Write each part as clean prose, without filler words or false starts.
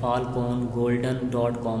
falcongolden.com۔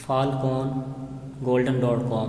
falcongolden.com،